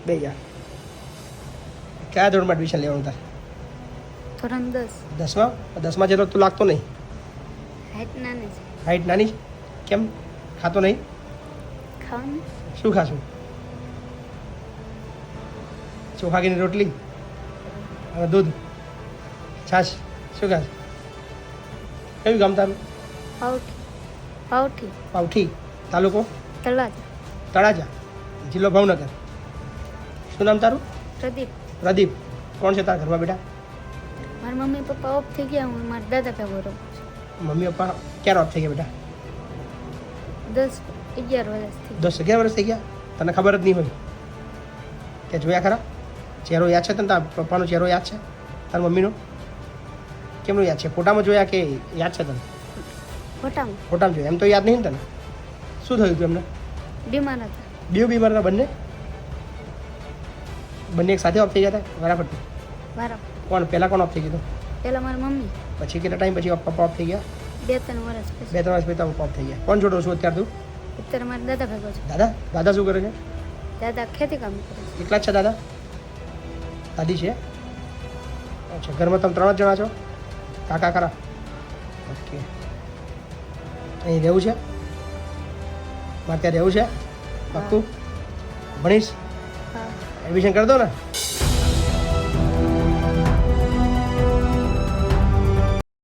બે જા. કયા ધોરણમાં એડમિશન લેવાનું તારે? ધોરણ 10. 10માં? 10માં જેટલો તું લાગતો નહીં. હાઈટ નાની છે. હાઈટ નાની છે? કેમ ખાતો નહીં? ખાવાનું શું ખાશું? ચોખા ઘીની રોટલી અને દૂધ છાશ. શું ખાશ? કયું ગામ તારું? પાવઠી. પાવઠી. તાલુકો? તળાજા. તળાજા. જિલ્લો ભાવનગર. શું નામ તારું? પ્રદીપ. પ્રદીપ. કોણ છે તારા ઘરમાં બેટા? મારા મમ્મી પપ્પા ઓફ થઈ ગયા, હું મારા દાદા ભેગો રહું છું. મમ્મી પપ્પા ક્યારે ઓફ થઈ ગયા બેટા? 10-11 વર્ષથી. 10-11 વર્ષ થઈ ગયા? તને ખબર જ નહીં હોય કે જોયા ખરા? ચહેરો યાદ છે તને? તારા પપ્પાનો ચહેરો યાદ છે? તારા મમ્મીનો કેમનું યાદ છે? ફોટામાં જોયા કે યાદ છે તને? ફોટામાં. ફોટામાં જોયા. એમ તો યાદ નહીં ને તને? શું થયું હતું એમને? બીમાર હતા. બેવ બીમાર હતા બંને? બંને એક સાથે ઓફ થઈ ગયા હતા બરાબર? બરાબર. કોણ પહેલાં કોણ ઓફ થઈ ગયું? પહેલા મારી મમ્મી, પછી કેટલા ટાઈમ પછી પપ્પા ઓફ થઈ ગયા? 2-3 વર્ષ પછી. 2-3 વર્ષ પછી પપ્પા ઓફ થઈ ગયા. કોણ જોડો છું અત્યારે તું? અત્યારે મારા દાદા ભેગો છે. દાદા? દાદા શું કરે છે? દાદા ખેતી કામ કરે છે. એકલા જ છે દાદા? દાદી છે? અચ્છા. ઘરમાં તમે 3 જ જણા છો? કાકા ખરા? ઓકે. અહીં રહેવું છે? મારે ત્યાં રહેવું છે? પાક્કું? ભણીશ? હા. એડમિશન કરી દો ને?